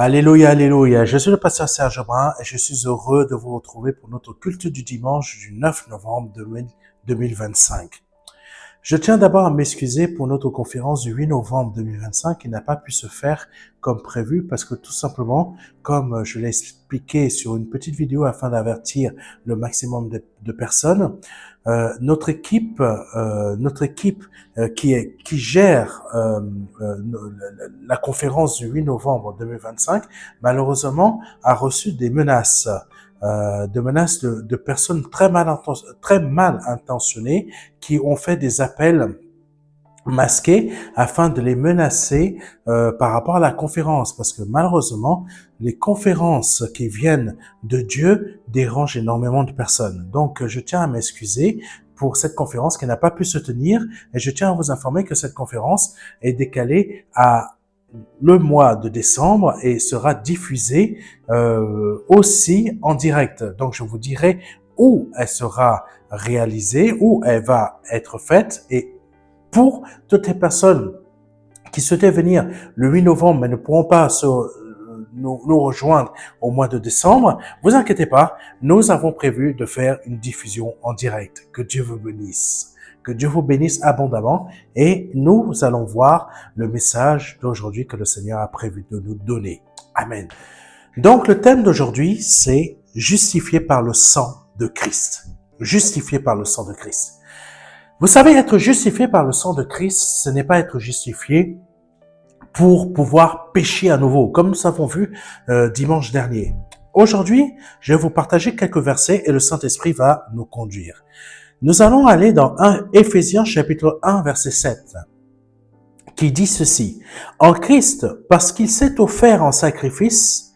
Alléluia, alléluia. Je suis le pasteur Serge Brun et je suis heureux de vous retrouver pour notre culte du dimanche du 9 novembre 2025. Je tiens d'abord à m'excuser pour notre conférence du 8 novembre 2025 qui n'a pas pu se faire comme prévu parce que tout simplement, comme je l'ai expliqué sur une petite vidéo afin d'avertir le maximum de personnes, notre équipe qui gère la conférence du 8 novembre 2025, malheureusement, a reçu des menaces. De personnes très mal intentionnées qui ont fait des appels masqués afin de les menacer par rapport à la conférence, parce que malheureusement, les conférences qui viennent de Dieu dérangent énormément de personnes. Donc, je tiens à m'excuser pour cette conférence qui n'a pas pu se tenir et je tiens à vous informer que cette conférence est décalée à le mois de décembre et sera diffusée aussi en direct. Donc, je vous dirai où elle sera réalisée, où elle va être faite. Et pour toutes les personnes qui souhaitaient venir le 8 novembre mais ne pourront pas nous rejoindre au mois de décembre, vous inquiétez pas, nous avons prévu de faire une diffusion en direct. Que Dieu vous bénisse. Que Dieu vous bénisse abondamment et nous allons voir le message d'aujourd'hui que le Seigneur a prévu de nous donner. Amen. Donc, le thème d'aujourd'hui, c'est justifié par le sang de Christ. Justifié par le sang de Christ. Vous savez, être justifié par le sang de Christ, ce n'est pas être justifié pour pouvoir pécher à nouveau, comme nous avons vu dimanche dernier. Aujourd'hui, je vais vous partager quelques versets et le Saint-Esprit va nous conduire. Nous allons aller dans Éphésiens chapitre 1 verset 7 qui dit ceci. En Christ, parce qu'il s'est offert en sacrifice,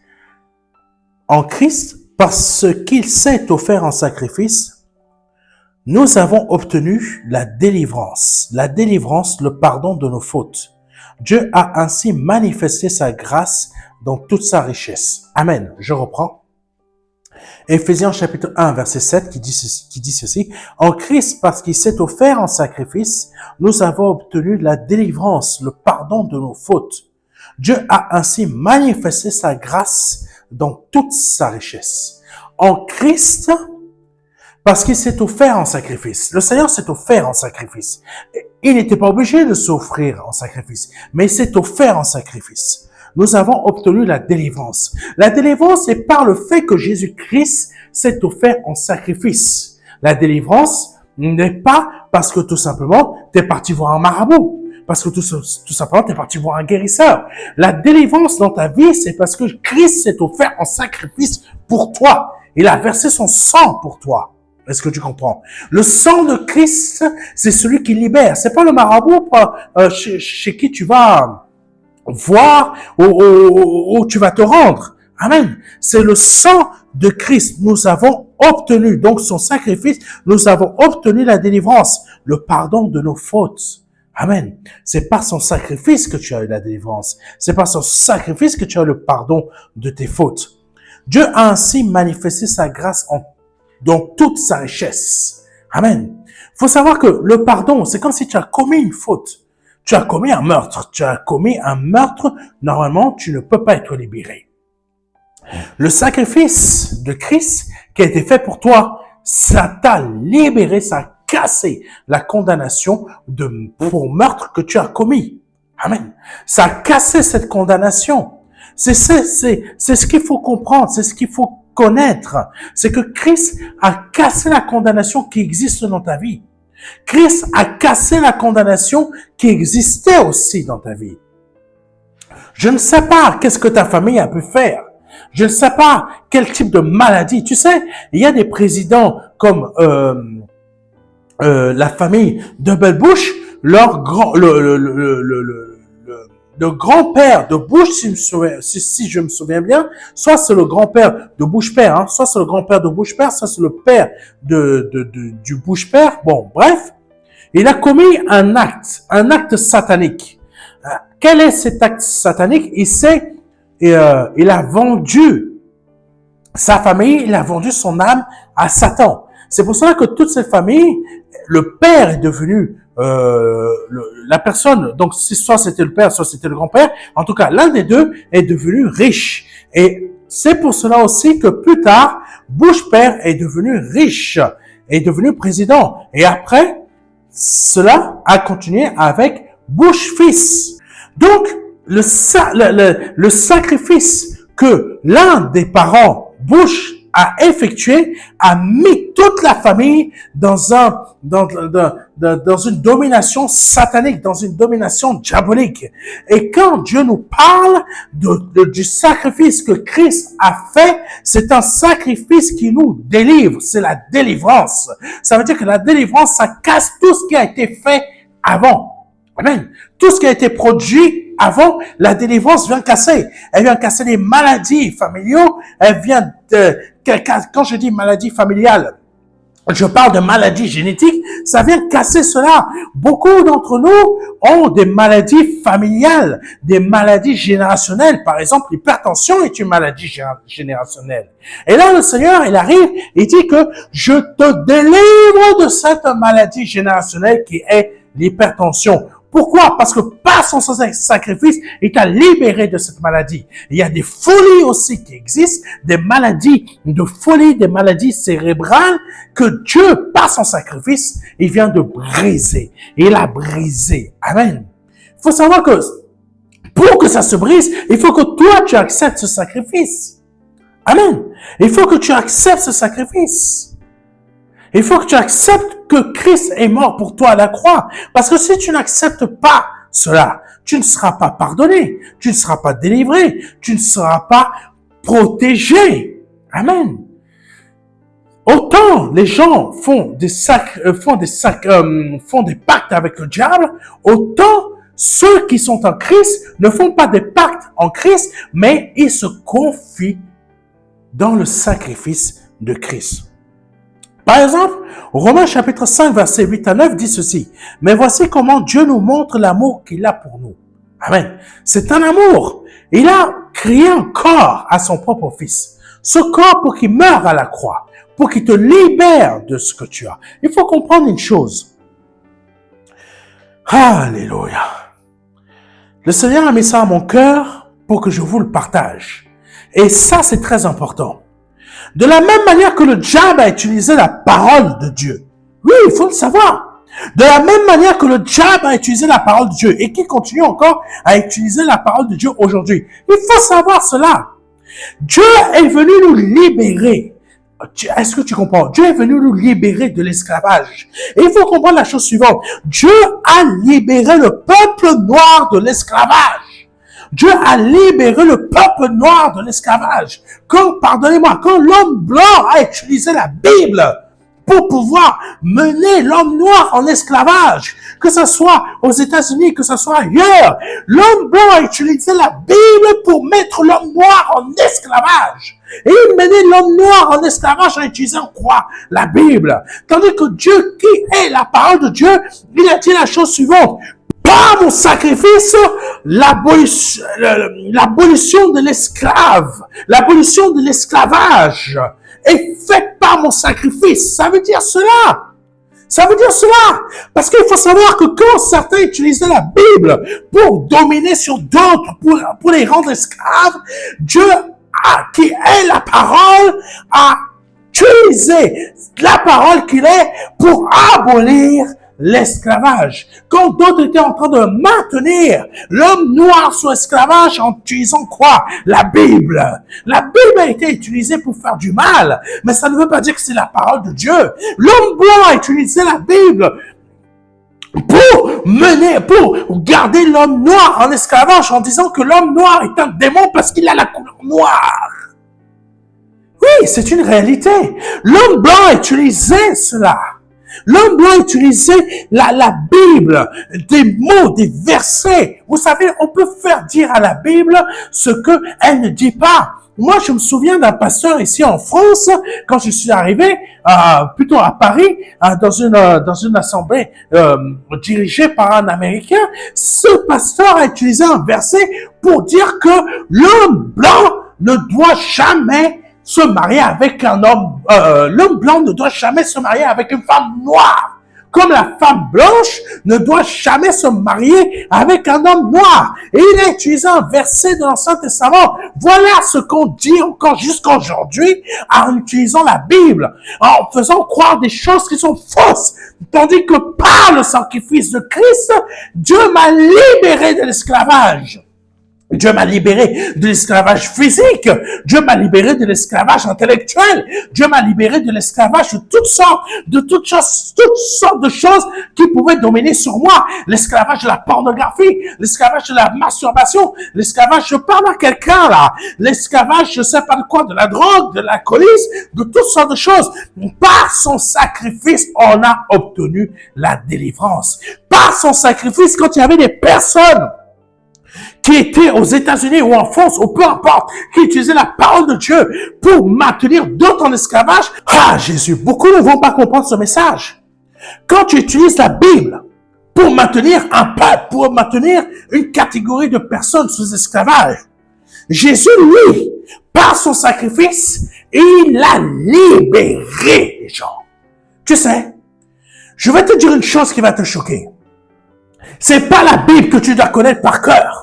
nous avons obtenu la délivrance, le pardon de nos fautes. Dieu a ainsi manifesté sa grâce dans toute sa richesse. Amen. Je reprends. Éphésiens chapitre 1 verset 7 qui dit ceci. En Christ, parce qu'il s'est offert en sacrifice, nous avons obtenu la délivrance, le pardon de nos fautes. Dieu a ainsi manifesté sa grâce dans toute sa richesse. En Christ, parce qu'il s'est offert en sacrifice. Le Seigneur s'est offert en sacrifice. Il n'était pas obligé de s'offrir en sacrifice, mais il s'est offert en sacrifice. Nous avons obtenu la délivrance. La délivrance est par le fait que Jésus-Christ s'est offert en sacrifice. La délivrance n'est pas parce que tout simplement, tu es parti voir un marabout. Parce que tout simplement, tu es parti voir un guérisseur. La délivrance dans ta vie, c'est parce que Christ s'est offert en sacrifice pour toi. Il a versé son sang pour toi. Est-ce que tu comprends? Le sang de Christ, c'est celui qui libère. C'est pas le marabout chez qui tu vas voir où tu vas te rendre. Amen. C'est le sang de Christ. Nous avons obtenu, donc son sacrifice, nous avons obtenu la délivrance, le pardon de nos fautes. Amen. C'est par son sacrifice que tu as eu la délivrance. C'est par son sacrifice que tu as le pardon de tes fautes. Dieu a ainsi manifesté sa grâce dans toute sa richesse. Amen. Il faut savoir que le pardon, c'est comme si tu as commis une faute. Tu as commis un meurtre. Normalement, tu ne peux pas être libéré. Le sacrifice de Christ qui a été fait pour toi, ça t'a libéré, ça a cassé la condamnation pour meurtre que tu as commis. Amen. Ça a cassé cette condamnation. C'est ce qu'il faut comprendre, c'est ce qu'il faut connaître. C'est que Christ a cassé la condamnation qui existe dans ta vie. Christ a cassé la condamnation qui existait aussi dans ta vie. Je ne sais pas qu'est-ce que ta famille a pu faire. Je ne sais pas quel type de maladie. Tu sais, il y a des présidents comme la famille de Bush, le grand-père de Bush, si je me souviens bien, soit c'est le grand-père de Bush père, soit c'est le grand-père de Bush père, soit c'est le père du Bush père. Bon, bref, il a commis un acte satanique. Quel est cet acte satanique? Il a vendu sa famille, il a vendu son âme à Satan. C'est pour cela que toute cette famille le père est devenu la personne, donc soit c'était le père, soit c'était le grand-père, en tout cas l'un des deux est devenu riche. Et c'est pour cela aussi que plus tard, Bush père est devenu riche, est devenu président. Et après, cela a continué avec Bush fils. Donc, le sacrifice que l'un des parents, Bush, a effectué, a mis toute la famille dans une domination satanique, dans une domination diabolique. Et quand Dieu nous parle du sacrifice que Christ a fait, c'est un sacrifice qui nous délivre. C'est la délivrance. Ça veut dire que la délivrance, ça casse tout ce qui a été fait avant. Amen. Tout ce qui a été produit avant, la délivrance vient casser. Elle vient casser les maladies familiaux. Elle vient quand je dis maladie familiale, je parle de maladies génétiques, ça vient casser cela. Beaucoup d'entre nous ont des maladies familiales, des maladies générationnelles. Par exemple, l'hypertension est une maladie générationnelle. Et là, le Seigneur, il arrive, il dit que je te délivre de cette maladie générationnelle qui est l'hypertension. Pourquoi? Parce que par son sacrifice, il t'a libéré de cette maladie. Il y a des folies aussi qui existent, des maladies de folie, des maladies cérébrales que Dieu, par son sacrifice, il vient de briser. Il a brisé. Amen. Il faut savoir que pour que ça se brise, il faut que toi, tu acceptes ce sacrifice. Amen. Il faut que tu acceptes ce sacrifice. Il faut que tu acceptes que Christ est mort pour toi à la croix. Parce que si tu n'acceptes pas cela, tu ne seras pas pardonné, tu ne seras pas délivré, tu ne seras pas protégé. Amen. Autant les gens font des pactes avec le diable, autant ceux qui sont en Christ ne font pas des pactes en Christ, mais ils se confient dans le sacrifice de Christ. Par exemple, Romains chapitre 5, versets 8 à 9 dit ceci. « Mais voici comment Dieu nous montre l'amour qu'il a pour nous. » Amen. C'est un amour. Il a créé un corps à son propre fils. Ce corps pour qu'il meure à la croix, pour qu'il te libère de ce que tu as. Il faut comprendre une chose. Alléluia. Le Seigneur a mis ça à mon cœur pour que je vous le partage. Et ça, c'est très important. De la même manière que le diable a utilisé la parole de Dieu. Oui, il faut le savoir. De la même manière que le diable a utilisé la parole de Dieu et qui continue encore à utiliser la parole de Dieu aujourd'hui. Il faut savoir cela. Dieu est venu nous libérer. Est-ce que tu comprends? Dieu est venu nous libérer de l'esclavage. Et il faut comprendre la chose suivante. Dieu a libéré le peuple noir de l'esclavage. Dieu a libéré le peuple noir de l'esclavage. Pardonnez-moi, quand l'homme blanc a utilisé la Bible pour pouvoir mener l'homme noir en esclavage, que ce soit aux États-Unis, que ce soit ailleurs, l'homme blanc a utilisé la Bible pour mettre l'homme noir en esclavage. Et il menait l'homme noir en esclavage en utilisant quoi? La Bible. Tandis que Dieu, qui est la parole de Dieu, il a dit la chose suivante. Par mon sacrifice, l'abolition de l'esclave, l'abolition de l'esclavage est faite par mon sacrifice. Ça veut dire cela. Ça veut dire cela. Parce qu'il faut savoir que quand certains utilisaient la Bible pour dominer sur d'autres, pour les rendre esclaves, Dieu, qui est la parole, a utilisé la parole qu'il est pour abolir l'esclavage. Quand d'autres étaient en train de maintenir l'homme noir sous esclavage en utilisant quoi? La Bible. La Bible a été utilisée pour faire du mal, mais ça ne veut pas dire que c'est la parole de Dieu. L'homme blanc a utilisé la Bible pour garder l'homme noir en esclavage en disant que l'homme noir est un démon parce qu'il a la couleur noire. Oui, c'est une réalité. L'homme blanc a utilisé cela. L'homme blanc utilisait la Bible, des mots, des versets. Vous savez, on peut faire dire à la Bible ce qu'elle ne dit pas. Moi, je me souviens d'un pasteur ici en France, quand je suis arrivé, plutôt à Paris, dans une assemblée dirigée par un Américain. Ce pasteur a utilisé un verset pour dire que l'homme blanc ne doit jamais se marier avec un homme, l'homme blanc ne doit jamais se marier avec une femme noire. comme la femme blanche ne doit jamais se marier avec un homme noir. Et il a utilisé un verset de l'Ancien Testament. Voilà ce qu'on dit encore jusqu'à aujourd'hui en utilisant la Bible, en faisant croire des choses qui sont fausses. Tandis que par le sacrifice de Christ, Dieu m'a libéré de l'esclavage. Dieu m'a libéré de l'esclavage physique. Dieu m'a libéré de l'esclavage intellectuel. Dieu m'a libéré de l'esclavage de toutes sortes de choses qui pouvaient dominer sur moi. L'esclavage de la pornographie, l'esclavage de la masturbation, l'esclavage, je parle à quelqu'un là, l'esclavage, je sais pas de quoi, de la drogue, de l'alcoolisme, de toutes sortes de choses. Par son sacrifice, on a obtenu la délivrance. Par son sacrifice, quand il y avait des personnes qui étaient aux États-Unis ou en France, ou peu importe, qui utilisaient la parole de Dieu pour maintenir d'autres en esclavage. Ah, Jésus, beaucoup ne vont pas comprendre ce message. Quand tu utilises la Bible pour maintenir un peuple, pour maintenir une catégorie de personnes sous esclavage, Jésus, lui, par son sacrifice, il a libéré les gens. Tu sais, je vais te dire une chose qui va te choquer. C'est pas la Bible que tu dois connaître par cœur.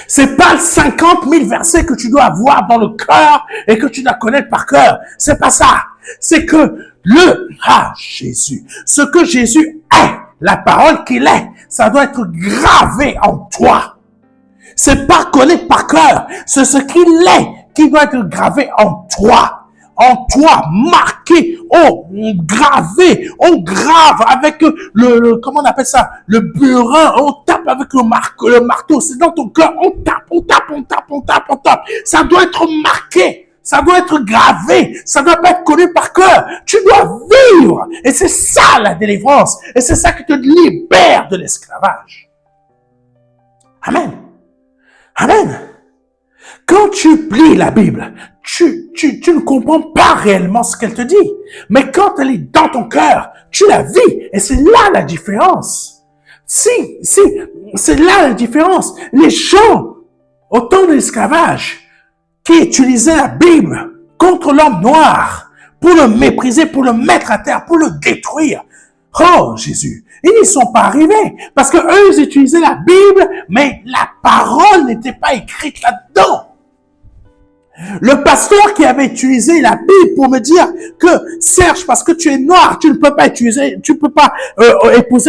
C'est pas 50 000 versets que tu dois avoir dans le cœur et que tu dois connaître par cœur. C'est pas ça. C'est que Jésus, ce que Jésus est, la parole qu'il est, ça doit être gravé en toi. C'est pas connaître par cœur. C'est ce qu'il est qui doit être gravé en toi. En toi, marqué, gravé, on grave avec comment on appelle ça, le burin, on tape avec le marteau, c'est dans ton cœur, on tape. Ça doit être marqué, ça doit être gravé, ça doit pas être connu par cœur. Tu dois vivre, et c'est ça la délivrance, et c'est ça qui te libère de l'esclavage. Amen. Amen. Quand tu lis la Bible, tu ne comprends pas réellement ce qu'elle te dit. Mais quand elle est dans ton cœur, tu la vis. Et c'est là la différence. C'est là la différence. Les gens, au temps de l'esclavage, qui utilisaient la Bible contre l'homme noir, pour le mépriser, pour le mettre à terre, pour le détruire. Oh, Jésus, ils n'y sont pas arrivés. Parce que eux, ils utilisaient la Bible, mais la parole n'était pas écrite là-dedans. Le pasteur qui avait utilisé la Bible pour me dire que Serge, parce que tu es noir, tu ne peux pas épouser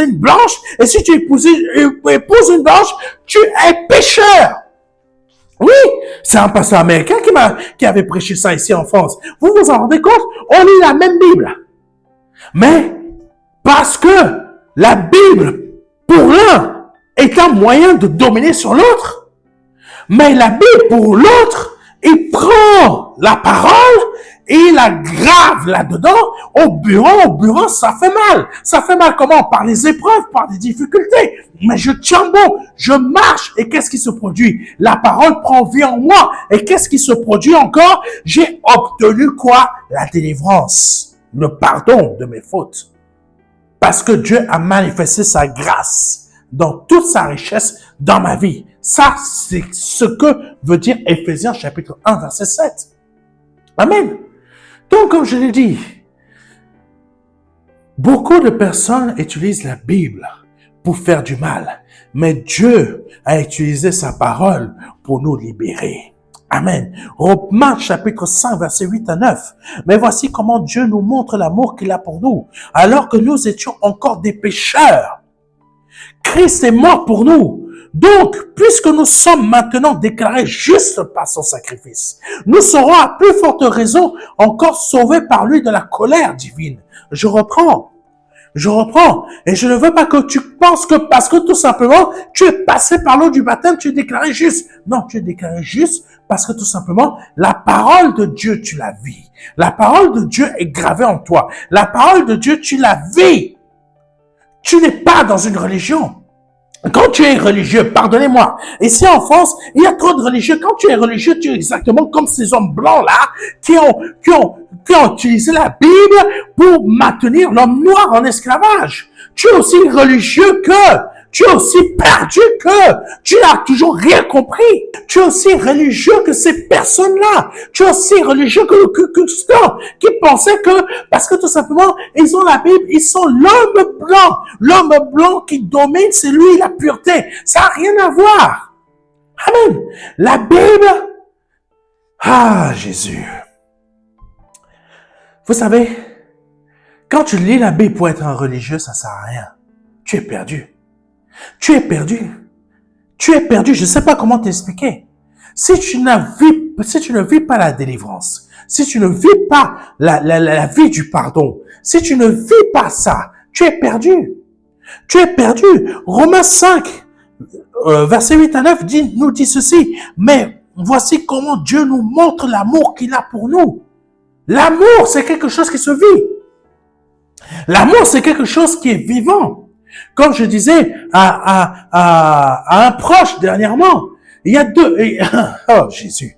une blanche, et si tu épouses une blanche, tu es pécheur. Oui, c'est un pasteur américain qui avait prêché ça ici en France. Vous vous en rendez compte? On lit la même Bible. Mais, parce que la Bible, pour l'un, est un moyen de dominer sur l'autre, mais la Bible, pour l'autre, il prend la parole et il la grave là-dedans au bureau, ça fait mal. Ça fait mal comment? Par les épreuves, par des difficultés. Mais je tiens bon, je marche et qu'est-ce qui se produit? La parole prend vie en moi et qu'est-ce qui se produit encore? J'ai obtenu quoi? La délivrance, le pardon de mes fautes. Parce que Dieu a manifesté sa grâce dans toute sa richesse dans ma vie. Ça, c'est ce que veut dire Éphésiens chapitre 1, verset 7. Amen. Donc, comme je l'ai dit, beaucoup de personnes utilisent la Bible pour faire du mal. Mais Dieu a utilisé sa parole pour nous libérer. Amen. Romains chapitre 5, verset 8 à 9. Mais voici comment Dieu nous montre l'amour qu'il a pour nous. Alors que nous étions encore des pécheurs, Christ est mort pour nous. Donc, puisque nous sommes maintenant déclarés justes par son sacrifice, nous serons à plus forte raison encore sauvés par lui de la colère divine. Je reprends. Et je ne veux pas que tu penses que parce que tout simplement, tu es passé par l'eau du baptême, tu es déclaré juste. Non, tu es déclaré juste parce que tout simplement, la parole de Dieu, tu la vis. La parole de Dieu est gravée en toi. La parole de Dieu, tu la vis. Tu n'es pas dans une religion. Quand tu es religieux, pardonnez-moi, ici en France, il y a trop de religieux. Quand tu es religieux, tu es exactement comme ces hommes blancs-là qui ont utilisé la Bible pour maintenir l'homme noir en esclavage. Tu es aussi religieux que tu es aussi perdu que tu n'as toujours rien compris. Tu es aussi religieux que ces personnes-là. Tu es aussi religieux que ceux qui pensaient que, parce que tout simplement, ils ont la Bible, ils sont l'homme blanc. L'homme blanc qui domine, c'est lui la pureté. Ça n'a rien à voir. Amen. La Bible, Jésus. Vous savez, quand tu lis la Bible pour être un religieux, ça sert à rien. Tu es perdu. Tu es perdu. Tu es perdu. Je ne sais pas comment t'expliquer. Si tu ne vis pas la délivrance, si tu ne vis pas la vie du pardon, si tu ne vis pas ça, tu es perdu. Tu es perdu. Romains 5, verset 8 à 9 nous dit ceci. Mais voici comment Dieu nous montre l'amour qu'il a pour nous. L'amour, c'est quelque chose qui se vit. L'amour, c'est quelque chose qui est vivant. Comme je disais à un proche dernièrement, il y a oh Jésus,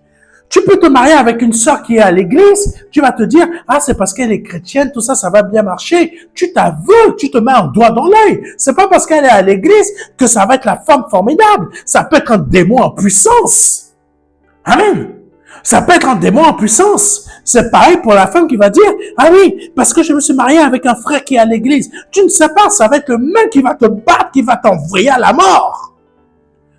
tu peux te marier avec une sœur qui est à l'église, tu vas te dire, c'est parce qu'elle est chrétienne, tout ça, ça va bien marcher. Tu t'aveules, tu te mets un doigt dans l'œil. C'est pas parce qu'elle est à l'église que ça va être la femme formidable. Ça peut être un démon en puissance. Amen. Ça peut être un démon en puissance. C'est pareil pour la femme qui va dire, oui, parce que je me suis marié avec un frère qui est à l'église. Tu ne sais pas, ça va être le même qui va te battre, qui va t'envoyer à la mort.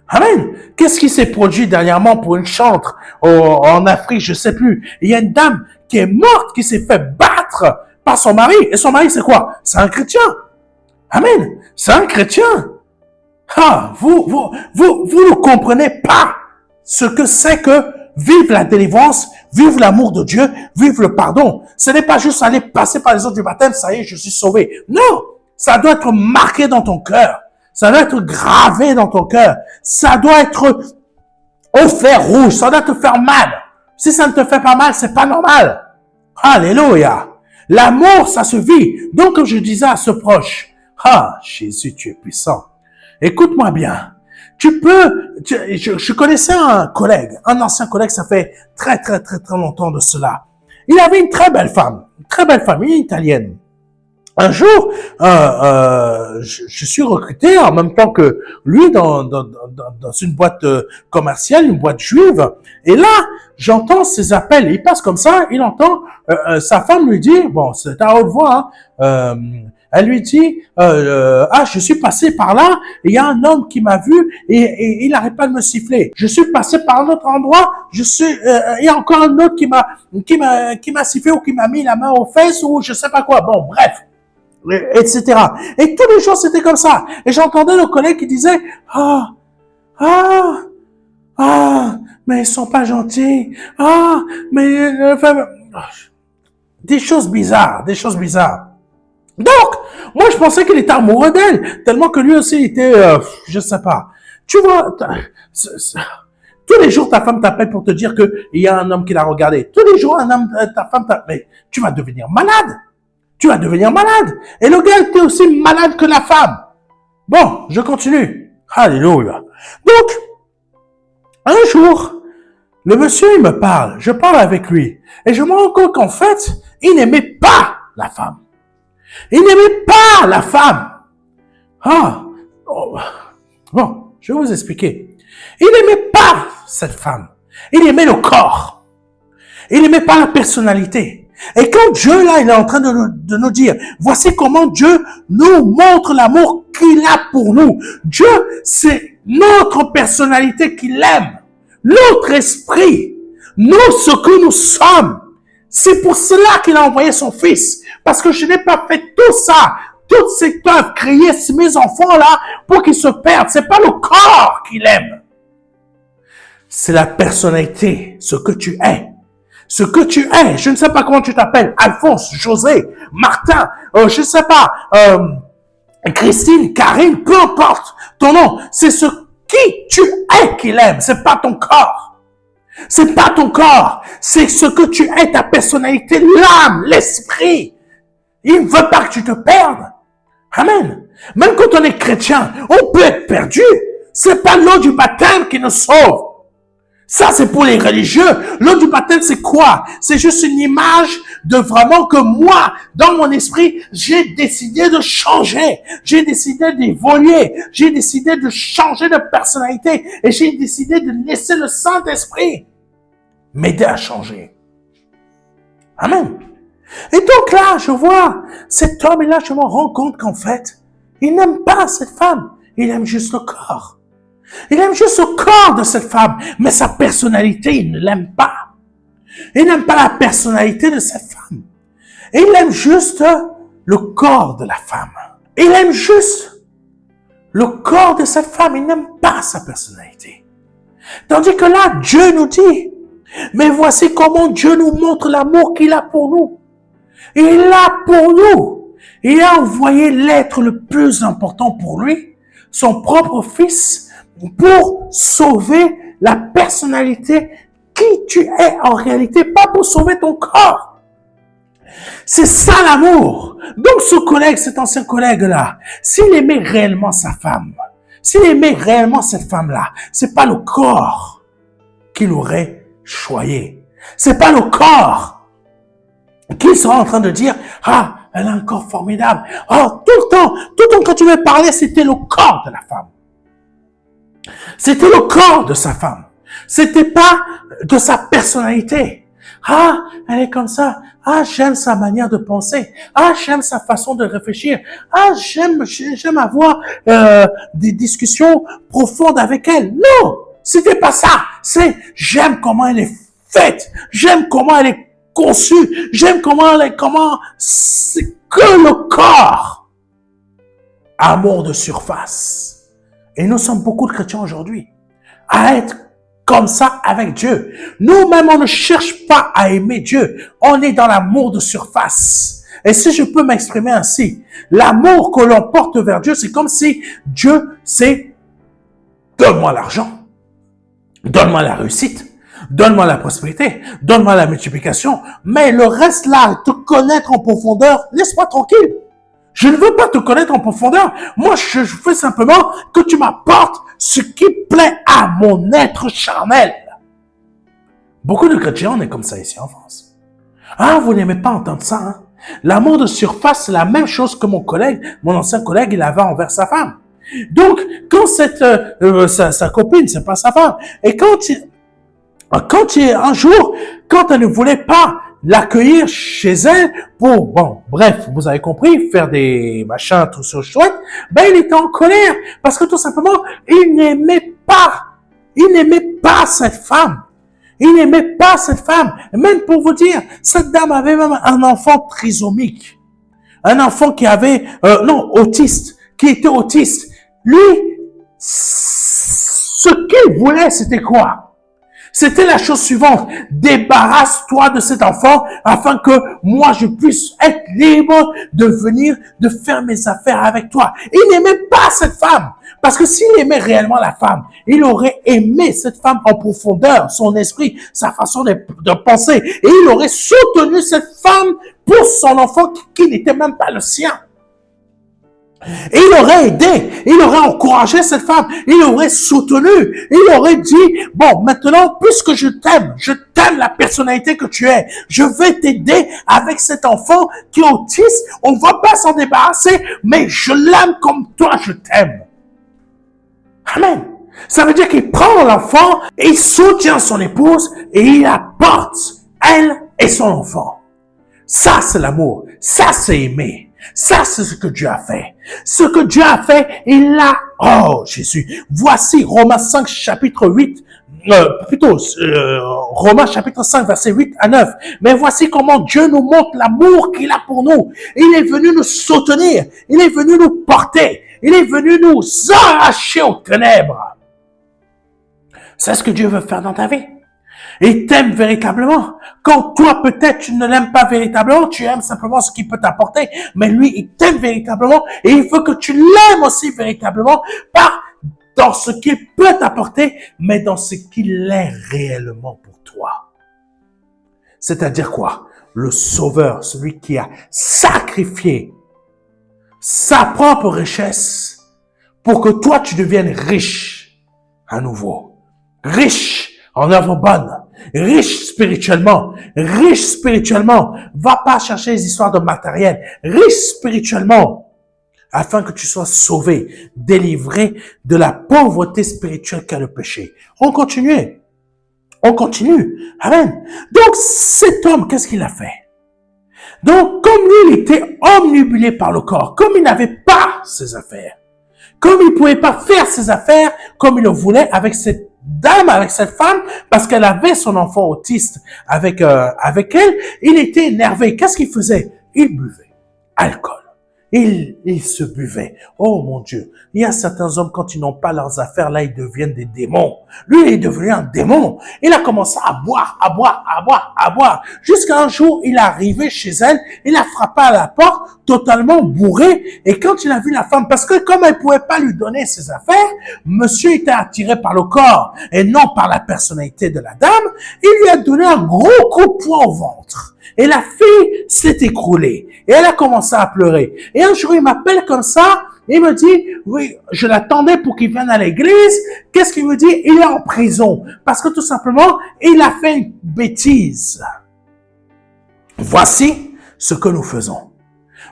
Amen. Qu'est-ce qui s'est produit dernièrement pour une chantre en Afrique, je sais plus. Il y a une dame qui est morte, qui s'est fait battre par son mari. Et son mari, c'est quoi? C'est un chrétien. Amen. C'est un chrétien. Vous ne comprenez pas ce que c'est que vivre la délivrance, vivre l'amour de Dieu, vivre le pardon. Ce n'est pas juste aller passer par les eaux du baptême, ça y est, je suis sauvé. Non, ça doit être marqué dans ton cœur. Ça doit être gravé dans ton cœur. Ça doit être au fer rouge. Ça doit te faire mal. Si ça ne te fait pas mal, c'est pas normal. Alléluia. L'amour, ça se vit. Donc, comme je disais à ce proche, Jésus, tu es puissant. Écoute-moi bien. Je connaissais un collègue, un ancien collègue, ça fait très longtemps de cela. Il avait une très belle femme, une italienne. Un jour, je suis recruté en même temps que lui dans une boîte commerciale, une boîte juive. Et là, j'entends ses appels. Il passe comme ça, il entend sa femme lui dit, bon, c'est à haute voix, elle lui dit, je suis passé par là, et il y a un homme qui m'a vu et il n'arrête pas de me siffler. Je suis passé par un autre endroit, il y a encore un autre qui m'a sifflé ou qui m'a mis la main aux fesses ou je sais pas quoi. Bon, bref. Etc. Et tous les jours, c'était comme ça. Et j'entendais le collègue qui disait, mais ils sont pas gentils. Des choses bizarres. Donc, moi, je pensais qu'il était amoureux d'elle, tellement que lui aussi était, je sais pas. Tu vois, tous les jours, ta femme t'appelle pour te dire que il y a un homme qui l'a regardé. Tous les jours, ta femme t'appelle. Mais tu vas devenir malade. Et le gars était aussi malade que la femme. Bon, je continue. Alléluia. Donc, un jour, le monsieur, il me parle. Je parle avec lui. Et je me rends compte qu'en fait, il n'aimait pas la femme. Bon, je vais vous expliquer. Il n'aimait pas cette femme. Il aimait le corps. Il n'aimait pas la personnalité. Et quand Dieu, là, il est en train de nous dire, voici comment Dieu nous montre l'amour qu'il a pour nous. Dieu, c'est notre personnalité qu'il aime, notre esprit, nous, ce que nous sommes. C'est pour cela qu'il a envoyé son fils. Parce que je n'ai pas fait tout ça, toute cette œuvre, créer mes enfants-là pour qu'ils se perdent. C'est pas le corps qu'il aime. C'est la personnalité, ce que tu es. Ce que tu es, je ne sais pas comment tu t'appelles, Alphonse, José, Martin, je ne sais pas, Christine, Karine, peu importe ton nom, c'est ce qui tu es qu'il aime, c'est pas ton corps. C'est pas ton corps, c'est ce que tu es, ta personnalité, l'âme, l'esprit. Il ne veut pas que tu te perdes. Amen. Même quand on est chrétien, on peut être perdu. C'est pas l'eau du baptême qui nous sauve. Ça, c'est pour les religieux. L'eau du baptême, c'est quoi? C'est juste une image de vraiment que moi, dans mon esprit, j'ai décidé de changer. J'ai décidé d'évoluer. J'ai décidé de changer de personnalité. Et j'ai décidé de laisser le Saint-Esprit m'aider à changer. Amen. Et donc là, je vois cet homme et là, je me rends compte qu'en fait, il n'aime pas cette femme. Il aime juste le corps. Il aime juste le corps de cette femme, mais sa personnalité, il ne l'aime pas. Il n'aime pas la personnalité de cette femme. Il aime juste le corps de la femme. Il aime juste le corps de cette femme. Il n'aime pas sa personnalité. Tandis que là, Dieu nous dit, mais voici comment Dieu nous montre l'amour qu'il a pour nous. Il a pour nous. Il a envoyé l'être le plus important pour lui, son propre fils, pour sauver la personnalité qui tu es en réalité, pas pour sauver ton corps. C'est ça l'amour. Donc ce collègue, cet ancien collègue-là, s'il aimait réellement sa femme, s'il aimait réellement cette femme-là, c'est pas le corps qu'il aurait choyé. C'est pas le corps qu'il sera en train de dire, ah, elle a un corps formidable. Oh, tout le temps quand tu veux parler, c'était le corps de la femme. C'était le corps de sa femme. C'était pas de sa personnalité. Ah, elle est comme ça. Ah, j'aime sa manière de penser. Ah, j'aime sa façon de réfléchir. Ah, j'aime avoir des discussions profondes avec elle. Non, c'était pas ça. C'est j'aime comment elle est faite. J'aime comment elle est conçue. J'aime comment c'est que le corps. Amour de surface. Et nous sommes beaucoup de chrétiens aujourd'hui à être comme ça avec Dieu. Nous-mêmes, on ne cherche pas à aimer Dieu. On est dans l'amour de surface. Et si je peux m'exprimer ainsi, l'amour que l'on porte vers Dieu, c'est comme si Dieu, c'est donne-moi l'argent, donne-moi la réussite, donne-moi la prospérité, donne-moi la multiplication, mais le reste là, te connaître en profondeur, laisse-moi tranquille. Je ne veux pas te connaître en profondeur. Moi, je veux simplement que tu m'apportes ce qui plaît à mon être charnel. Beaucoup de chrétiens, on est comme ça ici en France. Ah, vous n'aimez pas entendre ça, hein? L'amour de surface, c'est la même chose que mon ancien collègue, il avait envers sa femme. Donc, quand sa copine, c'est pas sa femme. Et quand un jour, quand elle ne voulait pas l'accueillir chez elle pour, bon, bref, vous avez compris, faire des machins, tout ça chouette, ben, il était en colère parce que tout simplement, il n'aimait pas cette femme. Il n'aimait pas cette femme. Et même pour vous dire, cette dame avait même un enfant trisomique. Un enfant qui avait, autiste, qui était autiste. Lui, ce qu'il voulait, c'était quoi? C'était la chose suivante. Débarrasse-toi de cet enfant afin que moi je puisse être libre de venir, de faire mes affaires avec toi. Il n'aimait pas cette femme. Parce que s'il aimait réellement la femme, il aurait aimé cette femme en profondeur, son esprit, sa façon de penser. Et il aurait soutenu cette femme pour son enfant qui n'était même pas le sien. Et il aurait aidé, il aurait encouragé cette femme, il aurait soutenu, il aurait dit, bon, maintenant, puisque je t'aime la personnalité que tu es, je vais t'aider avec cet enfant qui est autiste, on ne va pas s'en débarrasser, mais je l'aime comme toi, je t'aime. Amen. Ça veut dire qu'il prend l'enfant, et il soutient son épouse, et il apporte elle et son enfant. Ça, c'est l'amour. Ça, c'est aimer. Ça, c'est ce que Dieu a fait. Ce que Dieu a fait, il l'a... Oh, Jésus. Voici Romains 5, chapitre 8. Romains chapitre 5, verset 8 à 9. Mais voici comment Dieu nous montre l'amour qu'il a pour nous. Il est venu nous soutenir. Il est venu nous porter. Il est venu nous arracher aux ténèbres. C'est ce que Dieu veut faire dans ta vie. Il t'aime véritablement. Quand toi, peut-être, tu ne l'aimes pas véritablement, tu aimes simplement ce qu'il peut t'apporter. Mais lui, il t'aime véritablement et il veut que tu l'aimes aussi véritablement, pas dans ce qu'il peut t'apporter, mais dans ce qu'il est réellement pour toi. C'est-à-dire quoi? Le Sauveur, celui qui a sacrifié sa propre richesse pour que toi, tu deviennes riche à nouveau. Riche en œuvre bonne, riche spirituellement, va pas chercher les histoires de matériel, riche spirituellement, afin que tu sois sauvé, délivré de la pauvreté spirituelle qu'a le péché. On continue. Amen. Donc, cet homme, qu'est-ce qu'il a fait? Donc, comme lui, il était omnibulé par le corps, comme il n'avait pas ses affaires, comme il ne pouvait pas faire ses affaires comme il le voulait avec cette dame, avec cette femme, parce qu'elle avait son enfant autiste avec elle, il était énervé. Qu'est-ce qu'il faisait? Il buvait alcool. Il se buvait. Oh mon Dieu, il y a certains hommes, quand ils n'ont pas leurs affaires, là, ils deviennent des démons. Lui, il est devenu un démon. Il a commencé à boire. Jusqu'à un jour, il est arrivé chez elle, il a frappé à la porte, totalement bourré. Et quand il a vu la femme, parce que comme elle ne pouvait pas lui donner ses affaires, monsieur était attiré par le corps et non par la personnalité de la dame, il lui a donné un gros coup de poing au ventre. Et la fille s'est écroulée. Et elle a commencé à pleurer. Et un jour, il m'appelle comme ça. Il me dit, oui, je l'attendais pour qu'il vienne à l'église. Qu'est-ce qu'il me dit? Il est en prison. Parce que tout simplement, il a fait une bêtise. Voici ce que nous faisons.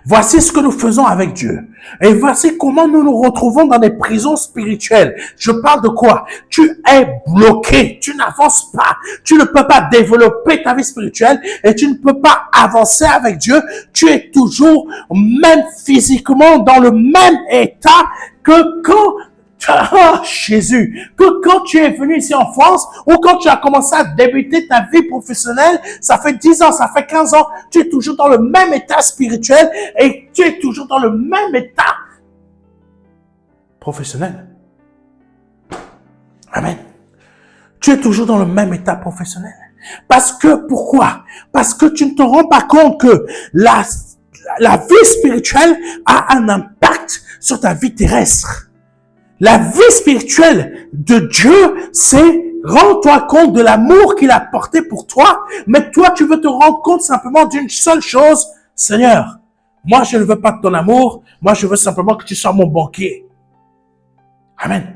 Voici ce que nous faisons avec Dieu. Et voici comment nous nous retrouvons dans des prisons spirituelles. Je parle de quoi? Tu es bloqué. Tu n'avances pas. Tu ne peux pas développer ta vie spirituelle et tu ne peux pas avancer avec Dieu. Tu es toujours, même physiquement, dans le même état que quand Jésus, que quand tu es venu ici en France ou quand tu as commencé à débuter ta vie professionnelle, ça fait 10 ans, ça fait 15 ans, tu es toujours dans le même état spirituel et tu es toujours dans le même état professionnel. Amen. Tu es toujours dans le même état professionnel. Parce que, pourquoi? Parce que tu ne te rends pas compte que la vie spirituelle a un impact sur ta vie terrestre. La vie spirituelle de Dieu, c'est rends-toi compte de l'amour qu'il a porté pour toi, mais toi, tu veux te rendre compte simplement d'une seule chose. Seigneur, moi, je ne veux pas de ton amour, moi, je veux simplement que tu sois mon banquier. Amen.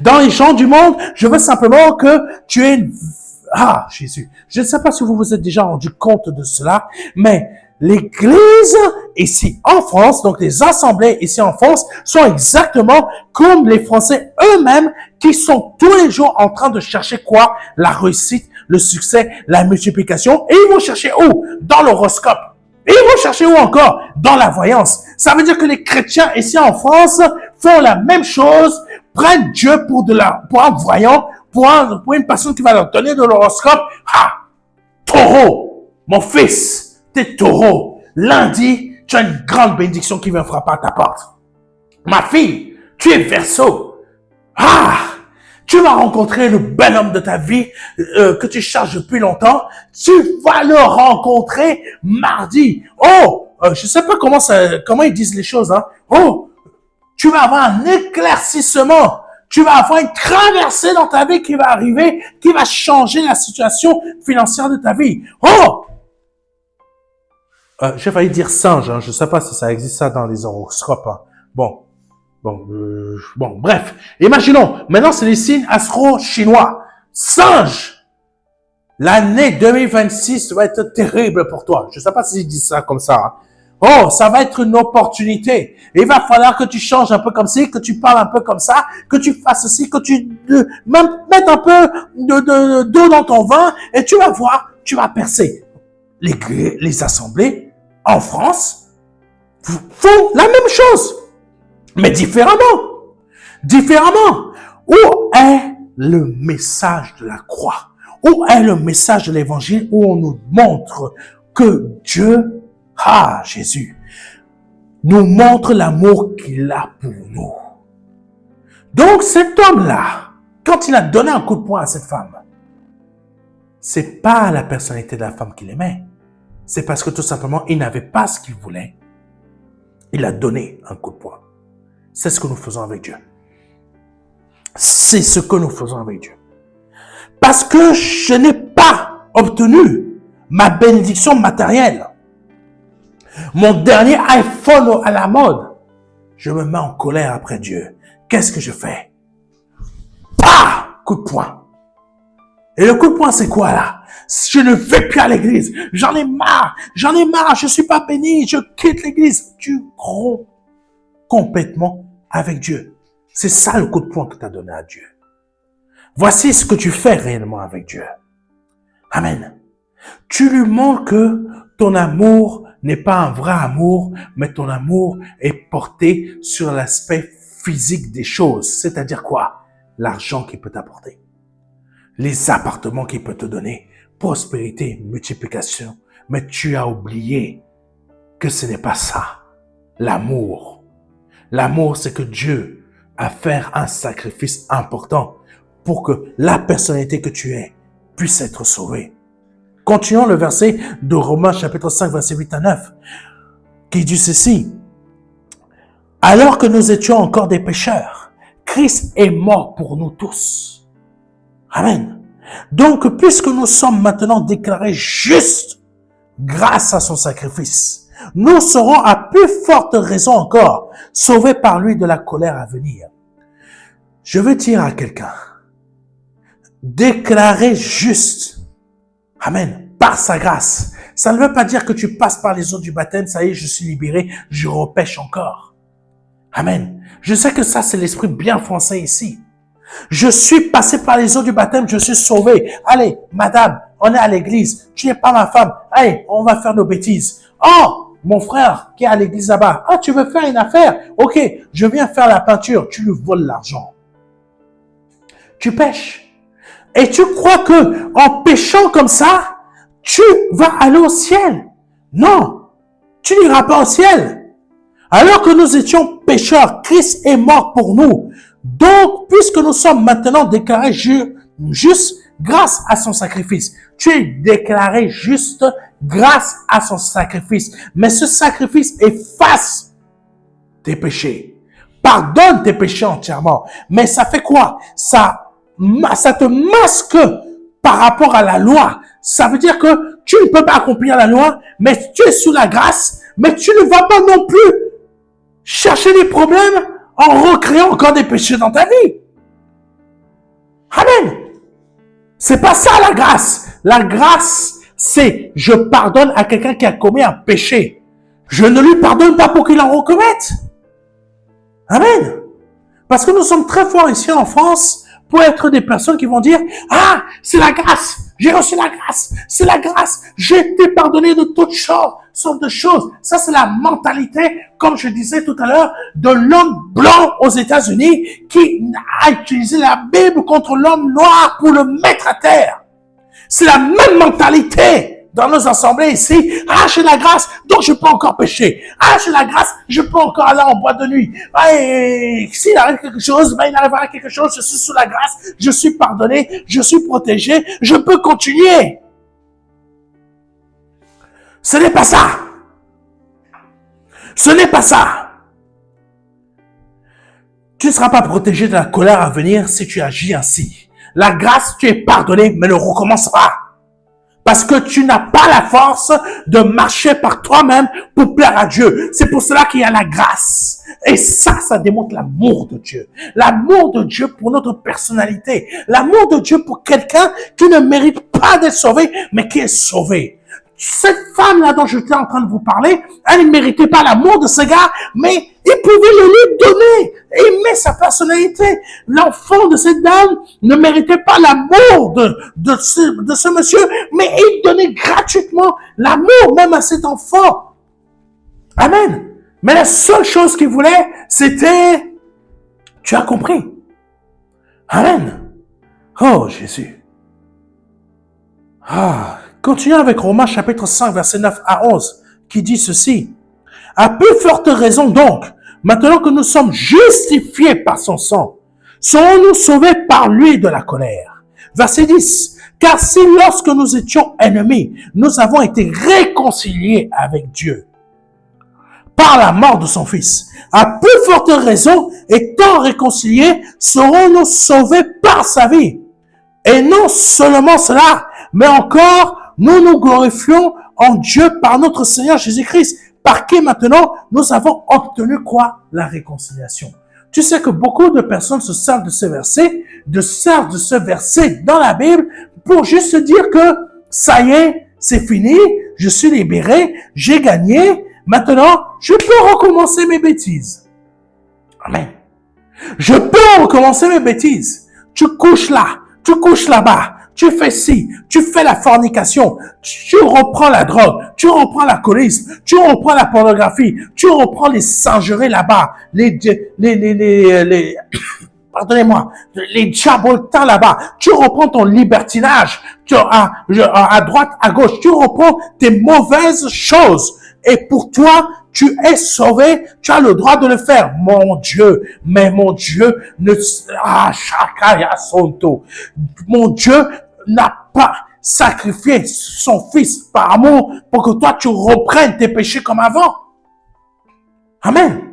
Dans les gens du monde, je veux simplement que tu aies une... Ah, Jésus, je ne sais pas si vous vous êtes déjà rendu compte de cela, mais l'Église ici en France, donc les assemblées ici en France, sont exactement comme les Français eux-mêmes qui sont tous les jours en train de chercher quoi? La réussite, le succès, la multiplication. Et ils vont chercher où? Dans l'horoscope. Et ils vont chercher où encore? Dans la voyance. Ça veut dire que les chrétiens ici en France font la même chose, prennent Dieu pour un voyant, pour une personne qui va leur donner de l'horoscope. Ah! Taureau, mon fils, t'es taureau. Lundi, tu as une grande bénédiction qui vient frapper à ta porte. Ma fille, tu es Verseau. Ah! Tu vas rencontrer le bel homme de ta vie que tu cherches depuis longtemps. Tu vas le rencontrer mardi. Oh, je sais pas comment ils disent les choses, hein. Oh, tu vas avoir un éclaircissement. Tu vas avoir une traversée dans ta vie qui va arriver, qui va changer la situation financière de ta vie. Oh! J'ai failli dire singe, hein. Je sais pas si ça existe ça dans les horoscopes, hein. Bon, bref. Imaginons, maintenant c'est les signes astro-chinois. Singe! L'année 2026 va être terrible pour toi. Je sais pas s'ils disent ça comme ça, hein. Oh, ça va être une opportunité. Il va falloir que tu changes un peu comme ci, que tu parles un peu comme ça, que tu fasses ceci, que tu mettes un peu d'eau dans ton vin et tu vas voir, tu vas percer. Les assemblées en France font la même chose, mais différemment. Différemment. Où est le message de la croix? Où est le message de l'évangile où on nous montre que Dieu, Jésus, nous montre l'amour qu'il a pour nous. Donc cet homme-là, quand il a donné un coup de poing à cette femme, c'est pas la personnalité de la femme qu'il aimait. C'est parce que tout simplement, il n'avait pas ce qu'il voulait. Il a donné un coup de poing. C'est ce que nous faisons avec Dieu. C'est ce que nous faisons avec Dieu. Parce que je n'ai pas obtenu ma bénédiction matérielle. Mon dernier iPhone à la mode. Je me mets en colère après Dieu. Qu'est-ce que je fais? Coup de poing. Et le coup de poing, c'est quoi là? Je ne vais plus à l'église. J'en ai marre. Je suis pas béni. Je quitte l'église. Tu romps complètement avec Dieu. C'est ça le coup de poing que tu as donné à Dieu. Voici ce que tu fais réellement avec Dieu. Amen. Tu lui montres que ton amour n'est pas un vrai amour, mais ton amour est porté sur l'aspect physique des choses. C'est-à-dire quoi? L'argent qu'il peut t'apporter. Les appartements qu'il peut te donner. Prospérité, multiplication. Mais tu as oublié que ce n'est pas ça. L'amour. L'amour, c'est que Dieu a fait un sacrifice important pour que la personnalité que tu es puisse être sauvée. Continuons le verset de Romains chapitre 5, verset 8 à 9, qui dit ceci. Alors que nous étions encore des pécheurs, Christ est mort pour nous tous. Amen. Donc, puisque nous sommes maintenant déclarés justes grâce à son sacrifice, nous serons à plus forte raison encore sauvés par lui de la colère à venir. Je veux dire à quelqu'un, déclaré juste, amen, par sa grâce. Ça ne veut pas dire que tu passes par les eaux du baptême, ça y est, je suis libéré, je repêche encore. Amen. Je sais que ça, c'est l'esprit bien français ici. Je suis passé par les eaux du baptême, je suis sauvé. Allez, madame, on est à l'église, tu n'es pas ma femme. Allez, on va faire nos bêtises. Oh, mon frère qui est à l'église là-bas. Ah, tu veux faire une affaire? Ok, je viens faire la peinture. Tu lui voles l'argent. Tu pêches. Et tu crois que en péchant comme ça, tu vas aller au ciel? Non, tu n'iras pas au ciel. Alors que nous étions pécheurs, Christ est mort pour nous. Donc, puisque nous sommes maintenant déclarés justes grâce à son sacrifice, tu es déclaré juste grâce à son sacrifice. Mais ce sacrifice efface tes péchés, pardonne tes péchés entièrement. Mais ça fait quoi? Ça te masque par rapport à la loi. Ça veut dire que tu ne peux pas accomplir la loi, mais tu es sous la grâce, mais tu ne vas pas non plus chercher des problèmes en recréant encore des péchés dans ta vie. Amen. C'est pas ça la grâce. La grâce, c'est je pardonne à quelqu'un qui a commis un péché. Je ne lui pardonne pas pour qu'il en recommette. Amen. Parce que nous sommes très forts ici en France pour être des personnes qui vont dire « Ah, c'est la grâce, j'ai reçu la grâce, c'est la grâce, j'ai été pardonné de toutes sortes de choses. » Ça, c'est la mentalité, comme je disais tout à l'heure, de l'homme blanc aux États-Unis qui a utilisé la Bible contre l'homme noir pour le mettre à terre. C'est la même mentalité dans nos assemblées ici. Ah, j'ai la grâce, donc je peux encore pécher. Ah, j'ai la grâce, je peux encore aller en boîte de nuit. Ah, et s'il arrive quelque chose, ben, il arrivera quelque chose, je suis sous la grâce, je suis pardonné, je suis protégé, je peux continuer. Ce n'est pas ça. Ce n'est pas ça. Tu ne seras pas protégé de la colère à venir si tu agis ainsi. La grâce, tu es pardonné, mais ne recommence pas. Parce que tu n'as pas la force de marcher par toi-même pour plaire à Dieu. C'est pour cela qu'il y a la grâce. Et ça démontre l'amour de Dieu. L'amour de Dieu pour notre personnalité. L'amour de Dieu pour quelqu'un qui ne mérite pas d'être sauvé, mais qui est sauvé. Cette femme-là dont j'étais en train de vous parler, elle ne méritait pas l'amour de ce gars, mais il pouvait le lui donner. Aimer sa personnalité. L'enfant de cette dame ne méritait pas l'amour de ce monsieur, mais il donnait gratuitement l'amour même à cet enfant. Amen. Mais la seule chose qu'il voulait, c'était... Tu as compris. Amen. Oh, Jésus. Ah, continuons avec Romains chapitre 5, verset 9 à 11, qui dit ceci. À plus forte raison donc, maintenant que nous sommes justifiés par son sang, serons-nous sauvés par lui de la colère. Verset 10. Car si lorsque nous étions ennemis, nous avons été réconciliés avec Dieu par la mort de son Fils, à plus forte raison, étant réconciliés, serons-nous sauvés par sa vie. Et non seulement cela, mais encore, nous nous glorifions en Dieu par notre Seigneur Jésus-Christ, par qui maintenant nous avons obtenu quoi? La réconciliation. Tu sais que beaucoup de personnes se servent de ce verset dans la Bible pour juste dire que ça y est, c'est fini, je suis libéré, j'ai gagné, maintenant, je peux recommencer mes bêtises. Amen. Je peux recommencer mes bêtises. Tu couches là, tu couches là-bas, tu fais ci, tu fais la fornication, tu reprends la drogue, tu reprends l'alcoolisme, tu reprends la pornographie, tu reprends les singeries là-bas, pardonnez-moi, les diaboltins là-bas, tu reprends ton libertinage, à droite, à gauche, tu reprends tes mauvaises choses. Et pour toi, tu es sauvé, tu as le droit de le faire. Mon Dieu, mais mon Dieu Shakaya Sonto. Mon Dieu n'a pas sacrifié son fils par amour pour que toi tu reprennes tes péchés comme avant. Amen.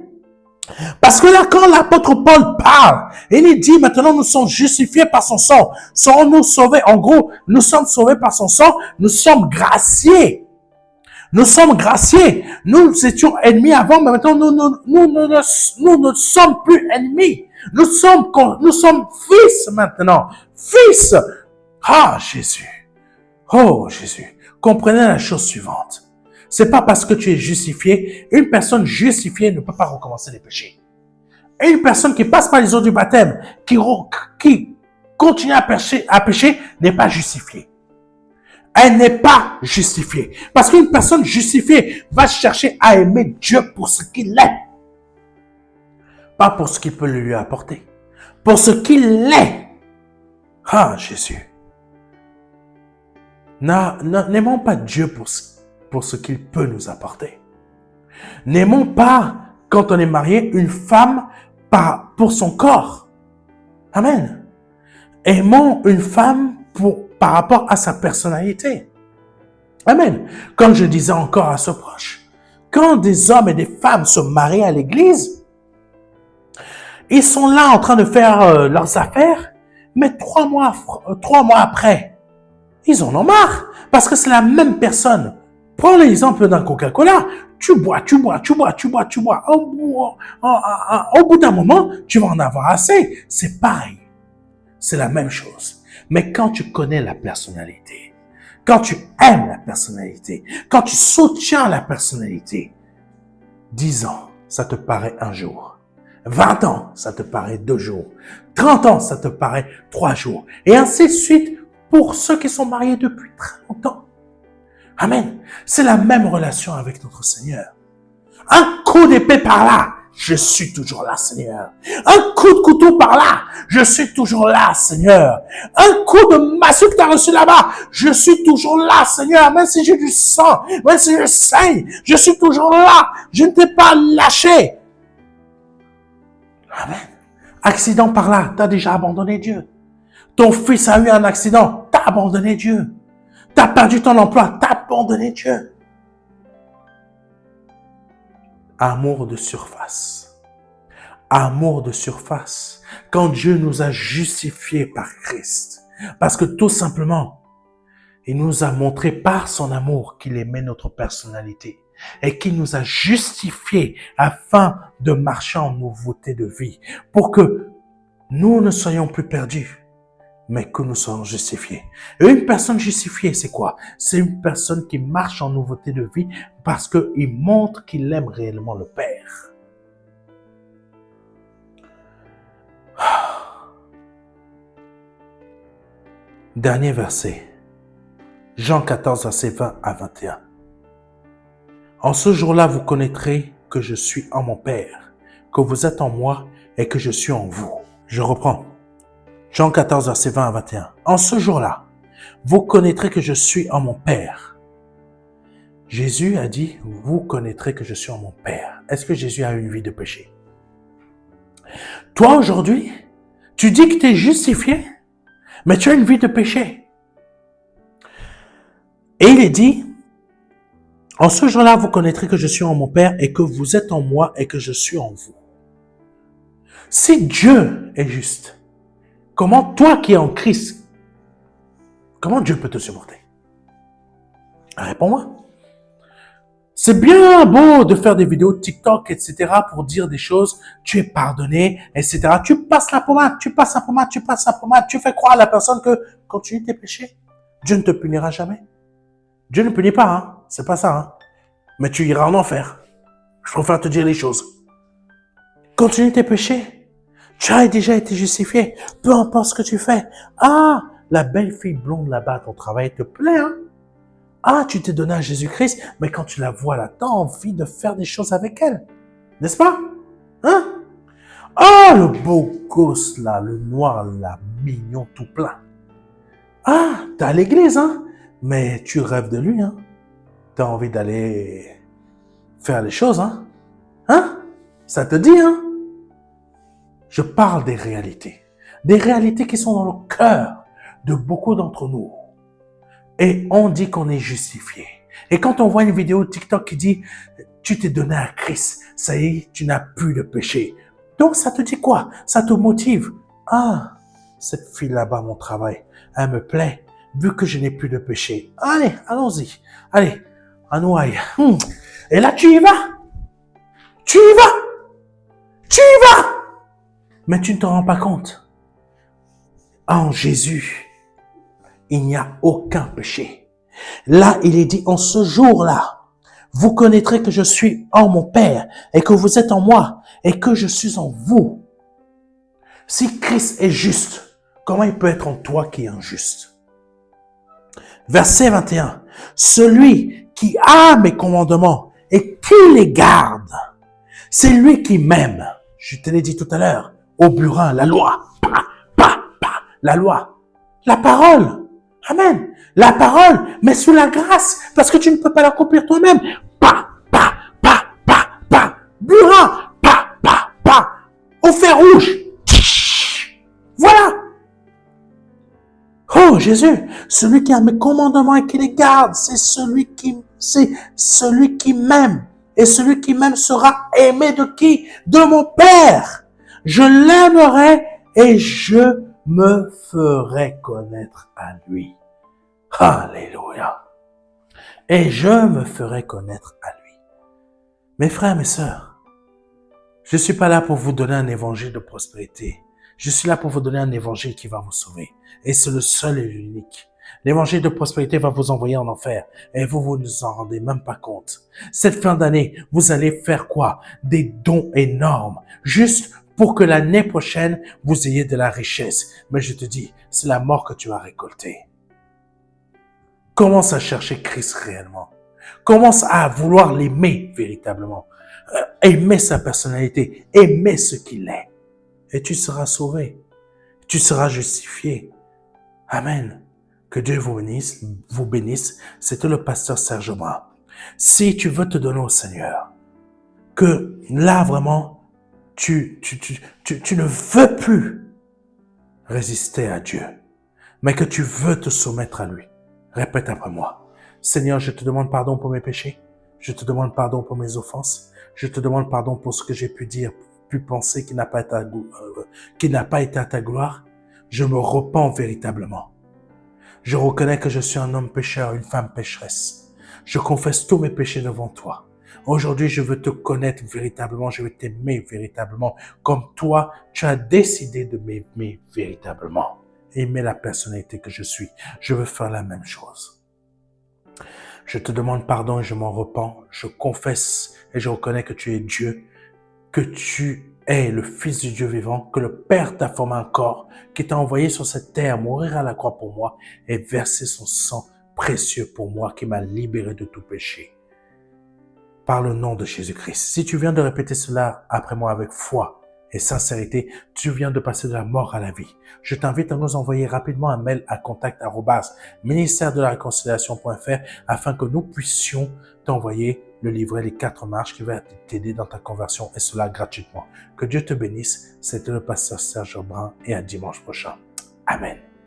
Parce que là, quand l'apôtre Paul parle, il dit maintenant nous sommes justifiés par son sang. Serons-nous sauvés? En gros, nous sommes sauvés par son sang, nous sommes graciés. Nous sommes graciés. Nous étions ennemis avant, mais maintenant nous ne sommes plus ennemis. Nous sommes fils maintenant. Fils. Ah, Jésus. Oh, Jésus. Comprenez la chose suivante. C'est pas parce que tu es justifié. Une personne justifiée ne peut pas recommencer les péchés. Une personne qui passe par les eaux du baptême, qui continue à pécher, n'est pas justifiée. Elle n'est pas justifiée. Parce qu'une personne justifiée va chercher à aimer Dieu pour ce qu'il est. Pas pour ce qu'il peut lui apporter. Pour ce qu'il est. Ah, Jésus. N'aimons pas Dieu pour ce qu'il peut nous apporter. N'aimons pas, quand on est marié, une femme pour son corps. Amen. Aimons une femme par rapport à sa personnalité. Amen. Comme je disais encore à ce proche, quand des hommes et des femmes se marient à l'église, ils sont là en train de faire leurs affaires, mais 3 mois après, ils en ont marre, parce que c'est la même personne. Prends l'exemple d'un Coca-Cola. Tu bois. Au bout d'un moment, tu vas en avoir assez. C'est pareil. C'est la même chose. Mais quand tu connais la personnalité, quand tu aimes la personnalité, quand tu soutiens la personnalité, 10 ans, ça te paraît un jour. 20 ans, ça te paraît 2 jours. 30 ans, ça te paraît 3 jours. Et ainsi de suite pour ceux qui sont mariés depuis très longtemps. Amen. C'est la même relation avec notre Seigneur. Un coup d'épée par là, je suis toujours là, Seigneur. Un coup de couteau par là, je suis toujours là, Seigneur. Un coup de massue que tu as reçu là-bas, je suis toujours là, Seigneur. Même si j'ai du sang, même si je saigne, je suis toujours là. Je ne t'ai pas lâché. Amen. Accident par là, tu as déjà abandonné Dieu. Ton fils a eu un accident, tu as abandonné Dieu. Tu as perdu ton emploi, tu as abandonné Dieu. Amour de surface. Amour de surface. Quand Dieu nous a justifiés par Christ. Parce que tout simplement, il nous a montré par son amour qu'il aimait notre personnalité. Et qu'il nous a justifiés afin de marcher en nouveauté de vie. Pour que nous ne soyons plus perdus, mais que nous soyons justifiés. Et une personne justifiée, c'est quoi? C'est une personne qui marche en nouveauté de vie parce qu'il montre qu'il aime réellement le Père. Dernier verset. Jean 14, verset 20 à 21. En ce jour-là, vous connaîtrez que je suis en mon Père, que vous êtes en moi et que je suis en vous. Je reprends. Jean 14, verset 20 à 21. En ce jour-là, vous connaîtrez que je suis en mon Père. Jésus a dit, vous connaîtrez que je suis en mon Père. Est-ce que Jésus a une vie de péché? Toi, aujourd'hui, tu dis que tu es justifié, mais tu as une vie de péché. Et il est dit, en ce jour-là, vous connaîtrez que je suis en mon Père et que vous êtes en moi et que je suis en vous. Si Dieu est juste, comment toi qui es en Christ, comment Dieu peut te supporter? Réponds-moi. C'est bien beau de faire des vidéos TikTok, etc. pour dire des choses, tu es pardonné, etc. Tu passes la pommade, tu passes la pommade, tu passes la pommade, tu fais croire à la personne que continue tes péchés. Dieu ne te punira jamais. Dieu ne punit pas, hein. C'est pas ça, hein. Mais tu iras en enfer. Je préfère te dire les choses. Continue tes péchés. Tu as déjà été justifié. Peu importe ce que tu fais. Ah, la belle fille blonde là-bas à ton travail te plaît, hein. Ah, tu t'es donné à Jésus-Christ, mais quand tu la vois là, tu as envie de faire des choses avec elle. N'est-ce pas? Hein? Ah, le beau gosse là, le noir là, mignon tout plein. Ah, t'es à l'église, hein? Mais tu rêves de lui, hein? T'as envie d'aller faire les choses, hein? Hein? Ça te dit, hein? Je parle des réalités. Des réalités qui sont dans le cœur de beaucoup d'entre nous. Et on dit qu'on est justifié. Et quand on voit une vidéo TikTok qui dit « Tu t'es donné à Christ, ça y est, tu n'as plus de péché. » Donc ça te dit quoi? Ça te motive. Ah, cette fille là-bas, mon travail, elle me plaît, vu que je n'ai plus de péché. Allez, allons-y. Allez, Anouaï. Et là, tu y vas. Tu y vas. Tu y vas. Mais tu ne te rends pas compte. En Jésus, il n'y a aucun péché. Là, il est dit, en ce jour-là, vous connaîtrez que je suis en mon Père et que vous êtes en moi et que je suis en vous. Si Christ est juste, comment il peut être en toi qui est injuste? Verset 21. Celui qui a mes commandements et qui les garde, c'est lui qui m'aime. Je te l'ai dit tout à l'heure, au burin, la loi, la loi, la parole. Amen. La parole, mais sous la grâce, parce que tu ne peux pas l'accomplir toi-même. Burin, au fer rouge. Voilà. Oh Jésus, celui qui a mes commandements et qui les garde, c'est celui qui m'aime. Et celui qui m'aime sera aimé de qui? De mon Père. Je l'aimerai et je me ferai connaître à lui. Alléluia. Et je me ferai connaître à lui. Mes frères, mes sœurs, je ne suis pas là pour vous donner un évangile de prospérité. Je suis là pour vous donner un évangile qui va vous sauver. Et c'est le seul et l'unique. L'évangile de prospérité va vous envoyer en enfer. Et vous ne vous en rendez même pas compte. Cette fin d'année, vous allez faire quoi? Des dons énormes. Juste pour que l'année prochaine, vous ayez de la richesse. Mais je te dis, c'est la mort que tu as récoltée. Commence à chercher Christ réellement. Commence à vouloir l'aimer véritablement. Aimer sa personnalité. Aimer ce qu'il est. Et tu seras sauvé. Tu seras justifié. Amen. Que Dieu vous bénisse. C'était le pasteur Serge Brun. Si tu veux te donner au Seigneur, que là vraiment, tu ne veux plus résister à Dieu, mais que tu veux te soumettre à lui. Répète après moi. Seigneur, je te demande pardon pour mes péchés. Je te demande pardon pour mes offenses. Je te demande pardon pour ce que j'ai pu dire, pu penser qui n'a pas été à ta gloire. Je me repens véritablement. Je reconnais que je suis un homme pécheur, une femme pécheresse. Je confesse tous mes péchés devant toi. Aujourd'hui, je veux te connaître véritablement, je veux t'aimer véritablement, comme toi, tu as décidé de m'aimer véritablement. Aimer la personnalité que je suis. Je veux faire la même chose. Je te demande pardon et je m'en repens. Je confesse et je reconnais que tu es Dieu, que tu es le Fils du Dieu vivant, que le Père t'a formé un corps, qui t'a envoyé sur cette terre mourir à la croix pour moi et verser son sang précieux pour moi, qui m'a libéré de tout péché. Par le nom de Jésus-Christ. Si tu viens de répéter cela après moi avec foi et sincérité, tu viens de passer de la mort à la vie. Je t'invite à nous envoyer rapidement un mail à contact@ministère-de-la-réconciliation.fr afin que nous puissions t'envoyer le livret Les 4 marches qui va t'aider dans ta conversion et cela gratuitement. Que Dieu te bénisse. C'était le pasteur Serge Brun et à dimanche prochain. Amen.